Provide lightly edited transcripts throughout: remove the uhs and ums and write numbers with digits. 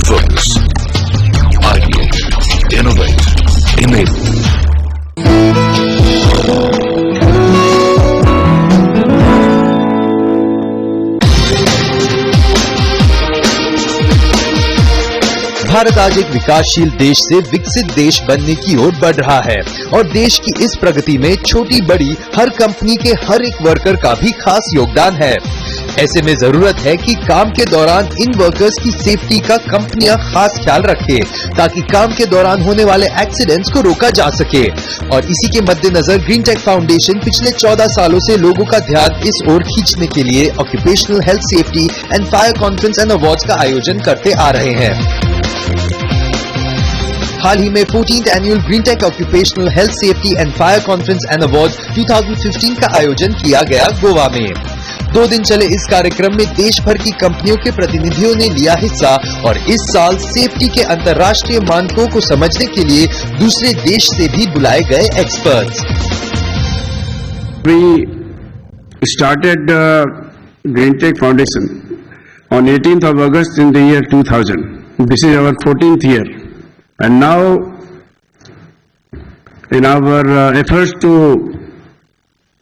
Focus, ideate, innovate, enable. Bharat आज एक विकासशील देश से विकसित देश बनने की ओर बढ़ रहा है और देश की इस प्रगति में छोटी बड़ी हर कंपनी के हर एक वर्कर का भी खास योगदान है। ऐसे में जरूरत है कि काम के दौरान इन वर्कर्स की सेफ्टी का कंपनियां खास ख्याल रखें ताकि काम के दौरान होने वाले एक्सीडेंट्स को रोका जा सके। और इसी के मद्देनजर ग्रीन टेक फाउंडेशन पिछले 14 सालों से लोगों का ध्यान इस ओर खींचने के लिए occupational health safety and fire conference and awards का आयोजन करते आ रहे हैं। हाल ही में 14th annual Green Tech occupational health safety and fire conference and award 2015 का आयोजन किया गया गोवा में। 2 दिन चले इस कार्यक्रम में देश भर की कंपनियों के प्रतिनिधियों ने लिया हिस्सा और इस साल सेफ्टी के अंतर्राष्ट्रीय मानकों को समझने के लिए दूसरे देश से भी बुलाए गए experts. We started Green Tech Foundation on 18th of August in the year 2000. This is our 14th year. And now, in our efforts to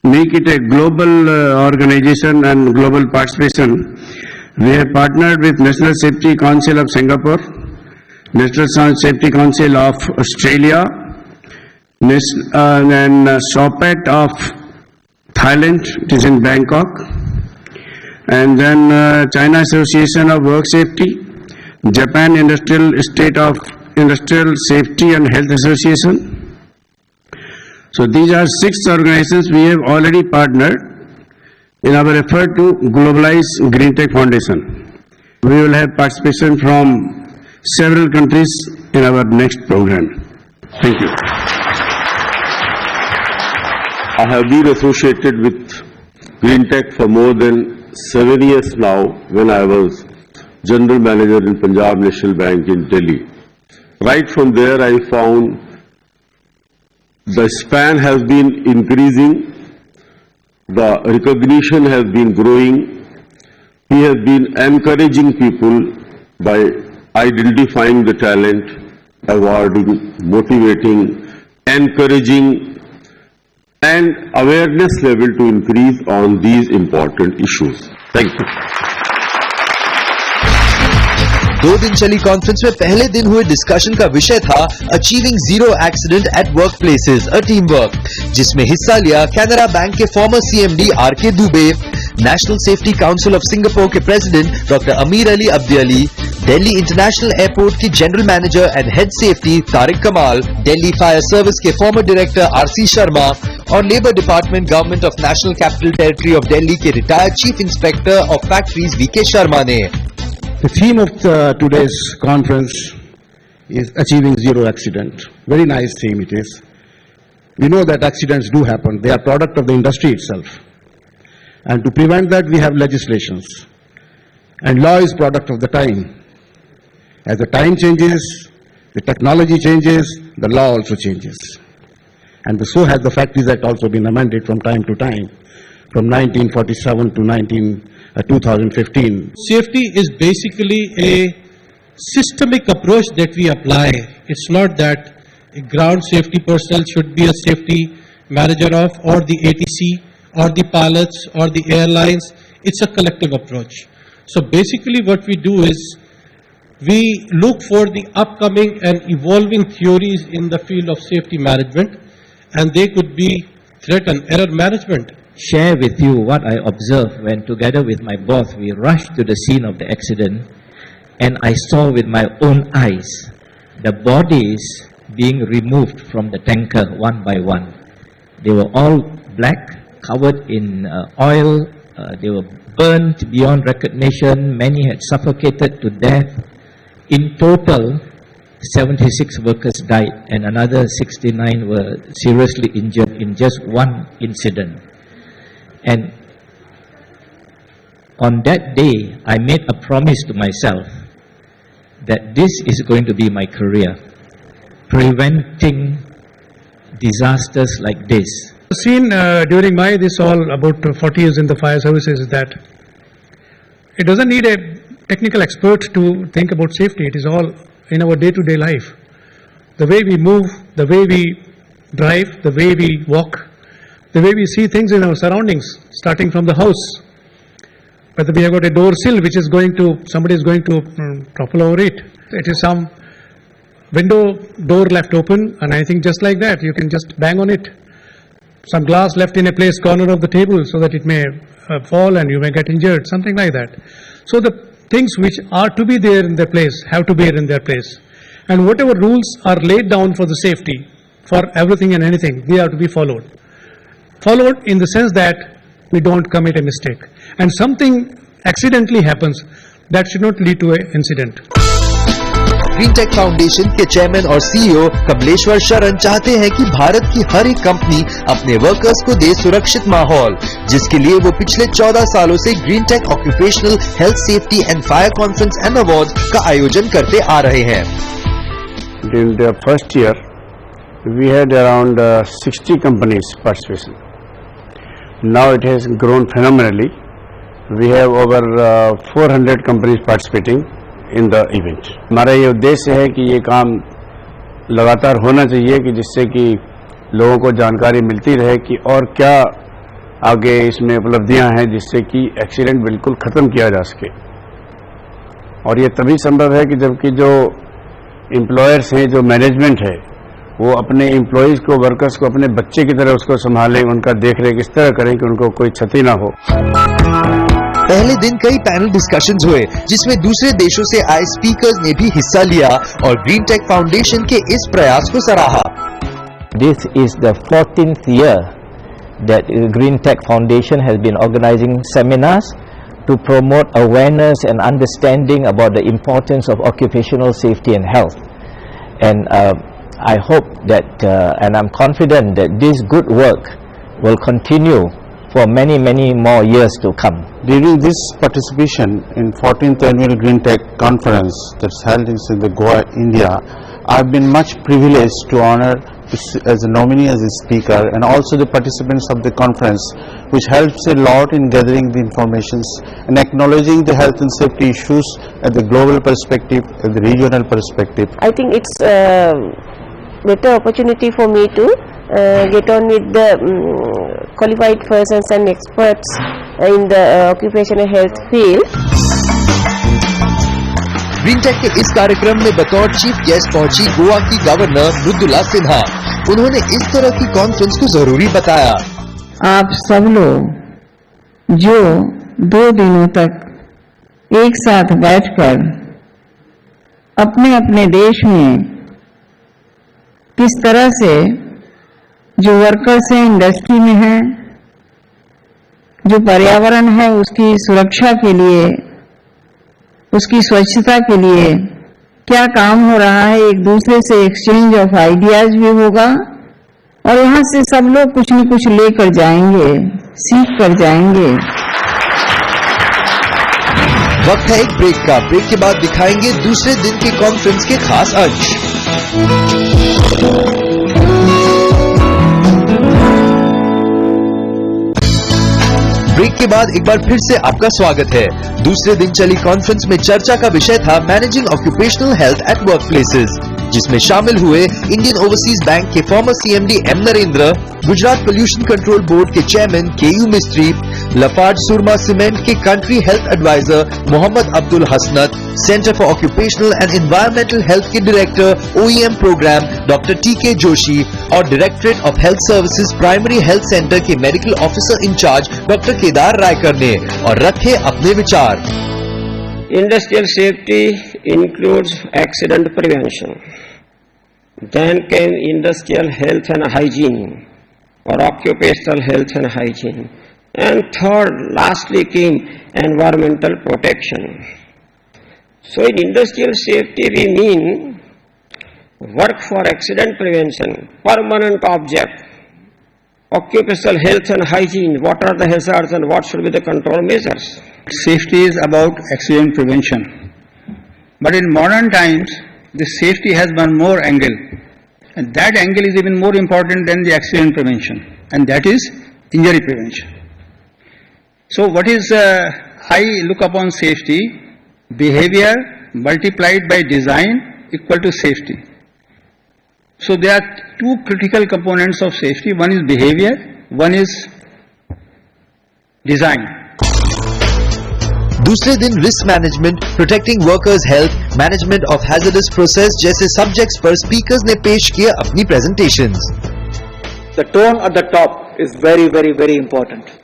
make it a global organization and global participation, we have partnered with National Safety Council of Singapore, National Safety Council of Australia, and SOPET of Thailand, it is in Bangkok, and then China Association of Work Safety, Japan Industrial Safety and Health Association. So these are 6 organizations we have already partnered in our effort to globalize Green Tech Foundation. We will have participation from several countries in our next program. Thank you. I have been associated with Green Tech for more than 7 years now when I was General Manager in Punjab National Bank in Delhi. Right from there I found the span has been increasing, the recognition has been growing. We have been encouraging people by identifying the talent, awarding, motivating, encouraging, and awareness level to increase on these important issues. Thank you. 2 दिन चली conference में पहले दिन हुए discussion का विषय था achieving zero accident at work places, a team work, जिसमें हिस्सा लिया कैनरा बैंक के former CMD RK Dubey, national safety council of Singapore के president doctor Amir Ali Abdi Ali, Delhi international airport के general manager and head safety Tariq Kamal, Delhi fire service के फॉर्मर डायरेक्टर RC शर्मा और labour department government of national capital territory of Delhi के retired chief inspector of factories VK Sharma ने। The theme of today's conference is achieving zero accident. Very nice theme it is. We know that accidents do happen. They are product of the industry itself. And to prevent that, we have legislations. And law is product of the time. As the time changes, the technology changes, the law also changes. And so has the Factories Act also been amended from time to time, from 1947 to 2015. Safety is basically a systemic approach that we apply. It's not that a ground safety personnel should be a safety manager of, or the ATC, or the pilots, or the airlines. It's a collective approach. So basically what we do is we look for the upcoming and evolving theories in the field of safety management, and they could be threat and error management. Share with you what I observed when together with my boss we rushed to the scene of the accident, and I saw with my own eyes the bodies being removed from the tanker one by one. They were all black, covered in oil, they were burnt beyond recognition, many had suffocated to death. In total, 76 workers died and another 69 were seriously injured in just one incident. And on that day, I made a promise to myself that this is going to be my career, preventing disasters like this. Seen during my this all about 40 years in the fire services is that it doesn't need a technical expert to think about safety. It is all in our day-to-day life. The way we move, the way we drive, the way we walk, the way we see things in our surroundings, starting from the house. Whether we have got a door sill which is somebody is going to topple over it. It is some window door left open, and I think just like that, you can just bang on it. Some glass left in a place corner of the table so that it may fall and you may get injured, something like that. So the things which are to be there in their place have to be in their place. And whatever rules are laid down for the safety, for everything and anything, they are to be followed. Followed in the sense that we don't commit a mistake. And something accidentally happens, that should not lead to an incident. Green Tech Foundation के chairman और CEO Kamleshwar Sharan चाहते हैं कि भारत की हर एक company अपने workers को दे सुरक्षित माहौल, जिसके लिए वो पिछले 14 सालों से Green Tech occupational health safety and fire conference and award का आयोजन करते आ रहे हैं. In the first year, we had around 60 companies participation. Now it has grown phenomenally. We have over 400 companies participating in the event. हमारा ये उद्देश्य है कि ये काम लगातार होना चाहिए कि जिससे कि लोगों को जानकारी मिलती रहे कि और क्या आगे इसमें उपलब्धियां हैं जिससे कि एक्सीडेंट बिल्कुल खत्म किया जा सके. और ये तभी संभव है कि जबकि जो एम्प्लॉयर्स हैं, जो मैनेजमेंट है, वो अपने एम्प्लॉयज को, वर्कर्स को अपने बच्चे की तरह उसको संभालें, उनका देखरेख इस तरह करें कि उनको कोई क्षति ना हो. पहले दिन कई पैनल डिस्कशंस हुए, जिसमें दूसरे देशों से आए स्पीकर्स ने भी हिस्सा लिया और ग्रीन टेक फाउंडेशन के इस प्रयास को सराहा. This is the 14th year that Green Tech Foundation has been organizing seminars to promote awareness and understanding about the importance of occupational safety and health. And I hope that, and I'm confident that this good work will continue for many, many more years to come. During this participation in 14th Annual Green Tech Conference that's held in the Goa, India, I've been much privileged to honor as a nominee, as a speaker, and also the participants of the conference, which helps a lot in gathering the informations and acknowledging the health and safety issues at the global perspective, at the regional perspective. I think it's a better opportunity for me to get on with the qualified persons and experts in the occupational health field. Green Tech के इस कार्यक्रम में बतौर chief guest पहुंची गोवा की governor Mridula Sinha. उन्होंने इस तरह की कॉन्फ्रेंस को जरूरी बताया. आप सब लोग जो 2 दिनों तक एक साथ बैठकर अपने अपने देश में किस तरह से जो वर्कर्स हैं, इंडस्ट्री में हैं, जो पर्यावरण है उसकी सुरक्षा के लिए, उसकी स्वच्छता के लिए क्या काम हो रहा है, एक दूसरे से एक्सचेंज ऑफ आइडियाज भी होगा और यहाँ से सब लोग कुछ न कुछ लेकर जाएंगे, सीख कर जाएंगे. वक्त है एक ब्रेक का. ब्रेक के बाद दिखाएंगे दूसरे दिन के कॉन्फ्रेंस के खास अंश. ब्रेक के बाद एक बार फिर से आपका स्वागत है. दूसरे दिन चली कॉन्फ्रेंस में चर्चा का विषय था managing occupational health at work places, जिसमें शामिल हुए इंडियन ओवरसीज बैंक के former CMD M Narendra, Gujarat pollution control board के chairman KU Mistry, Lafarge Surma cement के country health adviser Mohammad Abdul Hasnat, centre for occupational and environmental health के director OEM programme doctor TK Joshi और directorate of health services primary health centre के medical officer in charge doctor Kedar Raikar ने और रखे अपने विचार. Industrial safety includes accident prevention. Then came industrial health and hygiene, or occupational health and hygiene. And third, lastly came environmental protection. So in industrial safety we mean work for accident prevention, permanent object, occupational health and hygiene, what are the hazards and what should be the control measures. Safety is about accident prevention. But in modern times, the safety has one more angle. And that angle is even more important than the accident prevention. And that is injury prevention. So what is I look upon safety, behavior multiplied by design equal to safety. So there are two critical components of safety. One is behavior, one is design. दूसरे दिन risk management, protecting workers health, management of hazardous process जैसे subjects पर speakers ने पेश किए अपनी presentations. The tone at the top is very, very, very important.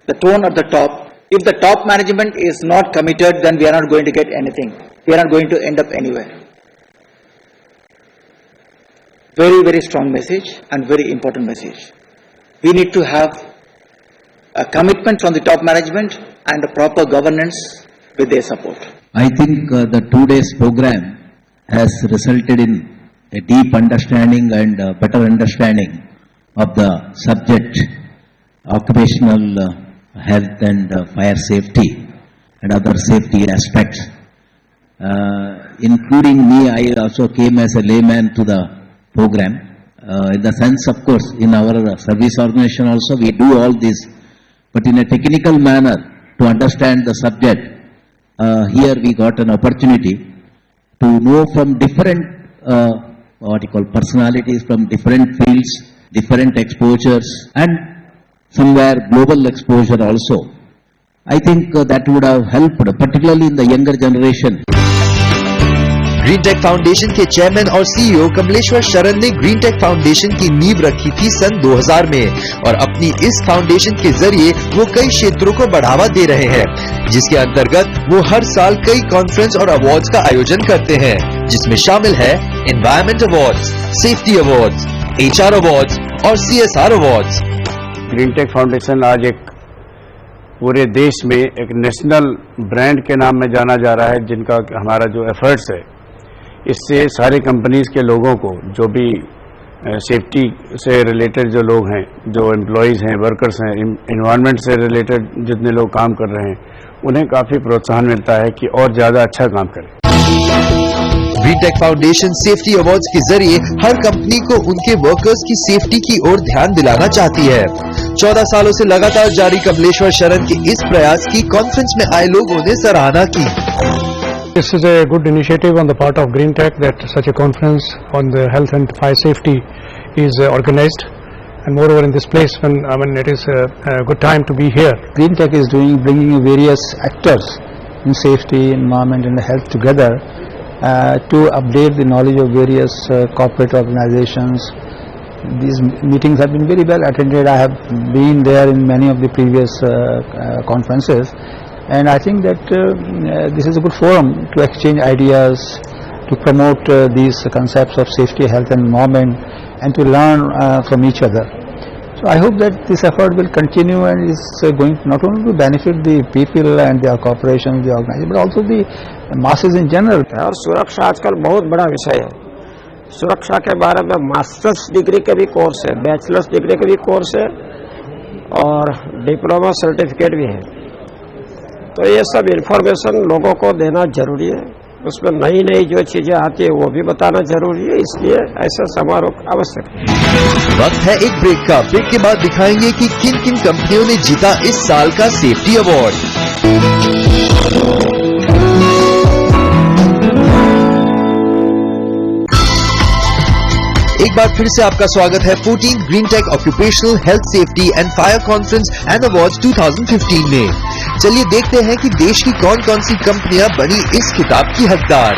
The tone at the top. If the top management is not committed, then we are not going to get anything. We are not going to end up anywhere. Very, very strong message and very important message. We need to have a commitment from the top management and a proper governance with their support. I think the 2 days program has resulted in a deep understanding and better understanding of the subject occupational health and fire safety and other safety aspects. Including me, I also came as a layman to the program. In the sense, of course, in our service organization also we do all this, but in a technical manner to understand the subject. Here we got an opportunity to know from different personalities from different fields, different exposures, and somewhere global exposure also. I think that would have helped, particularly in the younger generation. Green Tech Foundation के chairman और CEO Kamleshwar Sharan ने green Tech foundation की नींव रखी थी सन 2000 में और अपनी इस फाउंडेशन के जरिए वो कई क्षेत्रों को बढ़ावा दे रहे हैं, जिसके अंतर्गत वो हर साल कई कॉन्फ्रेंस और अवार्ड्स का आयोजन करते हैं, जिसमें शामिल है environment awards, safety awards, HR awards और CSR awards. Green Tech Foundation आज एक पूरे देश में एक नेशनल ब्रांड के नाम में जाना जा रहा है, जिनका हमारा जो एफर्ट्स है इससे सारी कंपनीज के लोगों को, जो भी सेफ्टी से रिलेटेड जो लोग हैं, जो एम्प्लॉयज़ हैं, वर्कर्स हैं, एनवायरनमेंट से रिलेटेड जितने लोग काम कर रहे हैं, उन्हें काफ़ी प्रोत्साहन मिलता है कि और ज़्यादा अच्छा काम करें। Green Tech Foundation safety awards के जरिए हर कंपनी को उनके वर्कर्स की सेफ्टी की ओर ध्यान दिलाना चाहती है। 14 सालों से लगातार जारी कमलेश्वर शरण के इस प्रयास की कॉन्फ्रेंस में आए लोगों ने सराहना की। This is a good initiative on the part of Green Tech that such a conference on the health and fire safety is organized, and moreover in this place when it is a good time to be here. Green Tech is bringing various actors in safety, environment and health together to update the knowledge of various corporate organizations. These meetings have been very well attended. I have been there in many of the previous conferences, and I think that this is a good forum to exchange ideas, to promote these concepts of safety, health and environment, and to learn from each other. So I hope that this effort will continue and is going not only to benefit the people and their corporations, the organizations, but also the masses in general. और सुरक्षा आजकल बहुत बड़ा विषय है। सुरक्षा के बारे में मास्टर्स डिग्री के भी कोर्स है, बैचलर्स डिग्री के भी कोर्स है और डिप्लोमा सर्टिफिकेट भी है। तो ये सब इन्फॉर्मेशन लोगों को देना जरूरी है, उसमें नई नई जो चीजें आती है वो भी बताना जरूरी है, इसलिए ऐसा समारोह आवश्यक है। वक्त है एक ब्रेक का। ब्रेक के बाद दिखाएंगे कि किन किन कंपनियों ने जीता इस साल का सेफ्टी अवार्ड। एक बार फिर से आपका स्वागत है 14th Green Tech occupational health safety and fire conference and awards 2015 में। चलिए देखते हैं कि देश की कौन कौन सी कंपनियां बनी इस खिताब की हकदार।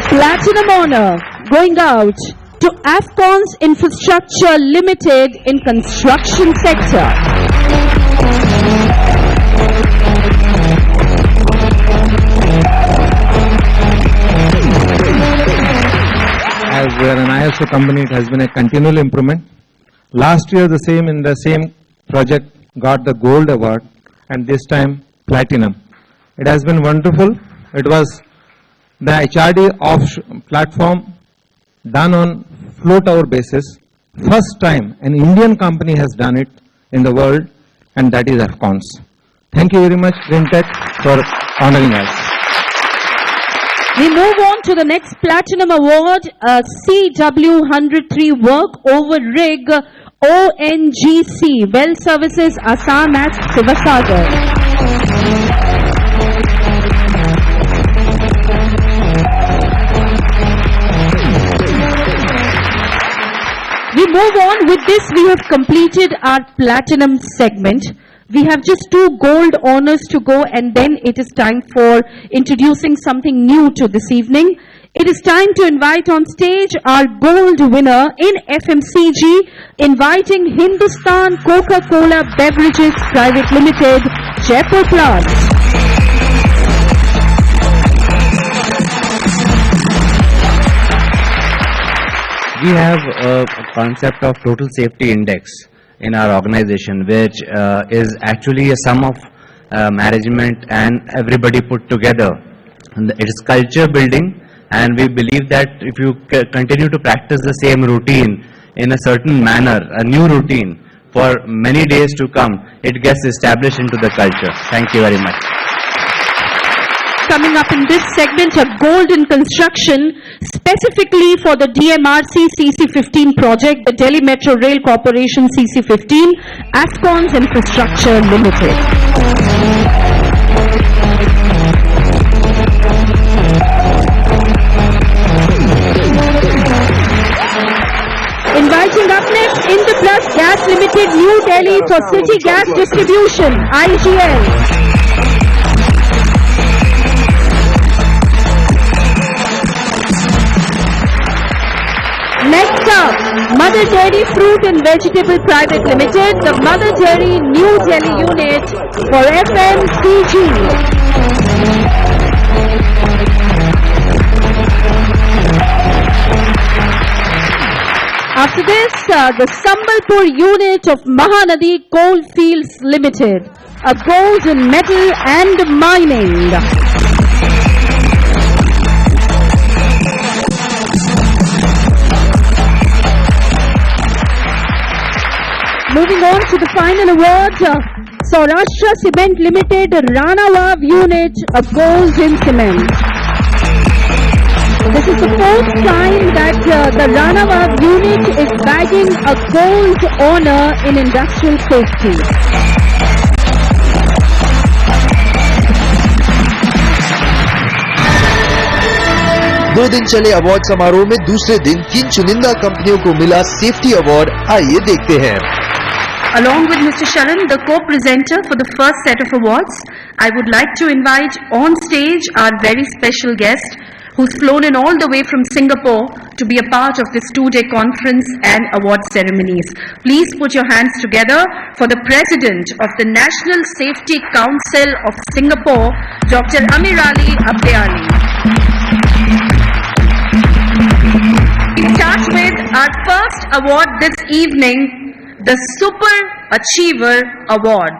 A platinum honor going out to Afcons Infrastructure Limited in construction sector. As we are an ISO company, it has been a continual improvement. Last year, the same project got the gold award, and this time platinum. It has been wonderful. It was the HRD platform done on flow tower basis. First time an Indian company has done it in the world, and that is Afcons. Thank you very much, Green Tech, for honoring us. We move on to the next platinum award, CW103 work over rig ONGC, Well Services Assam at Sivasagar. And with this, we have completed our platinum segment. We have just 2 gold honors to go, and then it is time for introducing something new to this evening. It is time to invite on stage our gold winner in FMCG, inviting Hindustan Coca-Cola Beverages Private Limited, Jaipur plant. We have a concept of total safety index in our organization, which is actually a sum of management and everybody put together. And it is culture building, and we believe that if you continue to practice the same routine in a certain manner, a new routine for many days to come, it gets established into the culture. Thank you very much. Coming up in this segment, a gold in construction, specifically for the DMRC CC15 project, the Delhi Metro Rail Corporation CC15, Afcons Infrastructure Limited. Inviting up next, Interplus Gas Limited, New Delhi for City Gas Distribution, IGL. Next up, Mother Dairy Fruit and Vegetable Private Limited, the Mother Dairy New Delhi unit for FMCG. After this, the Sambalpur unit of Mahanadi Coalfields Limited, a gold in metal and mining. Moving on to the final award, Saurashtra Cement Limited, Ranavav unit, a gold in cement. This is the 4th time that the Ranavav unit is bagging a gold honor in industrial safety. दो दिन चले award समारोह में दूसरे दिन 3 चुनिंदा कंपनियों को मिला सेफ्टी अवार्ड। आइए देखते हैं। Along with Mr. Sharan, the co-presenter for the first set of awards, I would like to invite on stage our very special guest who's flown in all the way from Singapore to be a part of this 2-day conference and award ceremonies. Please put your hands together for the President of the National Safety Council of Singapore, Dr. Amirali Abdeali. We start with our first award this evening, the Super Achiever Award.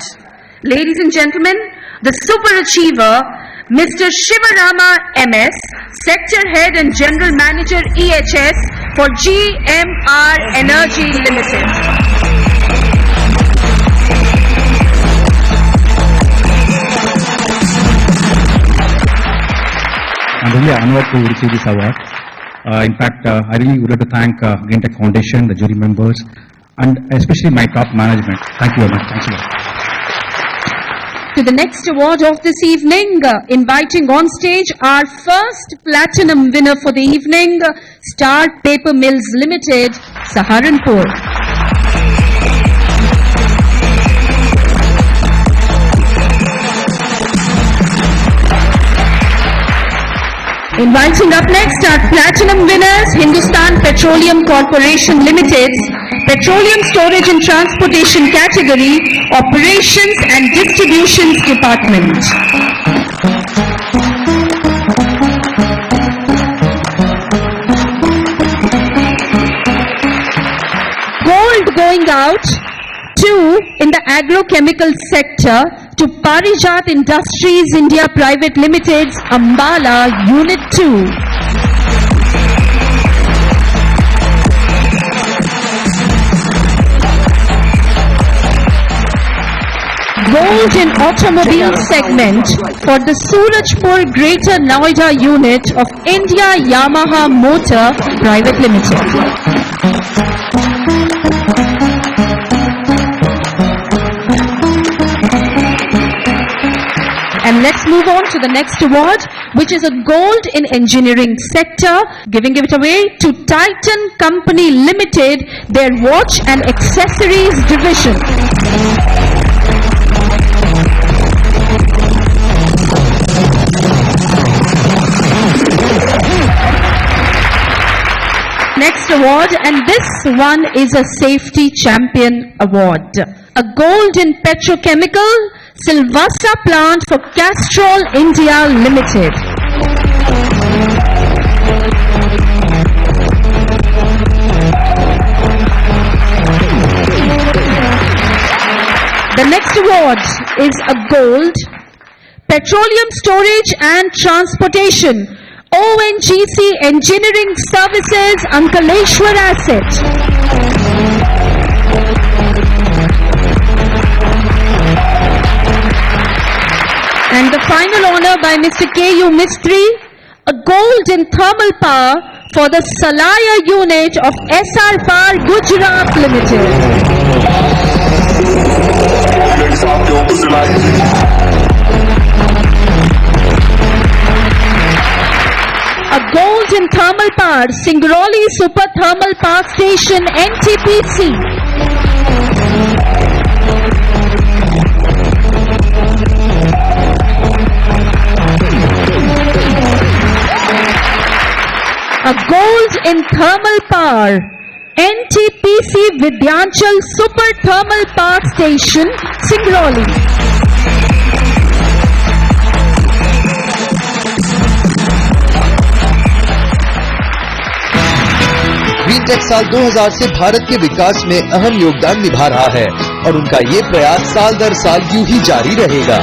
Ladies and gentlemen, the Super Achiever, Mr. Shivarama MS, Sector Head and General Manager EHS for GMR Energy Limited. I'm really honored to receive this award. In fact, I really would like to thank GreenTech Foundation, the jury members, and especially my top management. Thank you very much. Thanks a lot. To the next award of this evening, inviting on stage our first platinum winner for the evening, Star Paper Mills Limited, Saharanpur. Inviting up next our platinum winners, Hindustan Petroleum Corporation Limited's Petroleum Storage and Transportation Category, Operations and Distributions Department. Gold going out to, in the agrochemical sector, to Parijat Industries India Private Limited's Ambala Unit 2. Gold in automobile segment for the Surajpur Greater Noida unit of India Yamaha Motor Private Limited. And let's move on to the next award. which is a gold in engineering sector, giving it away to Titan Company Limited, their watch and accessories division. Next award, and this one is a Safety Champion Award. A gold in petrochemical, Silvassa plant for Castrol India Limited. The next award is a gold, Petroleum Storage and Transportation, ONGC Engineering Services, Ankaleshwar Asset. And the final honor by Mr. K.U. Mistry, a gold in thermal power for the Salaya unit of SR Power Gujarat Limited. A gold in thermal power, Singrauli Super Thermal Power Station, NTPC. A gold in thermal power, NTPC Vidyanchal Super Thermal Power Station, Singrauli. Greentech साल 2000 से भारत के विकास में अहम योगदान निभा रहा है और उनका ये प्रयास साल दर साल यूं ही जारी रहेगा।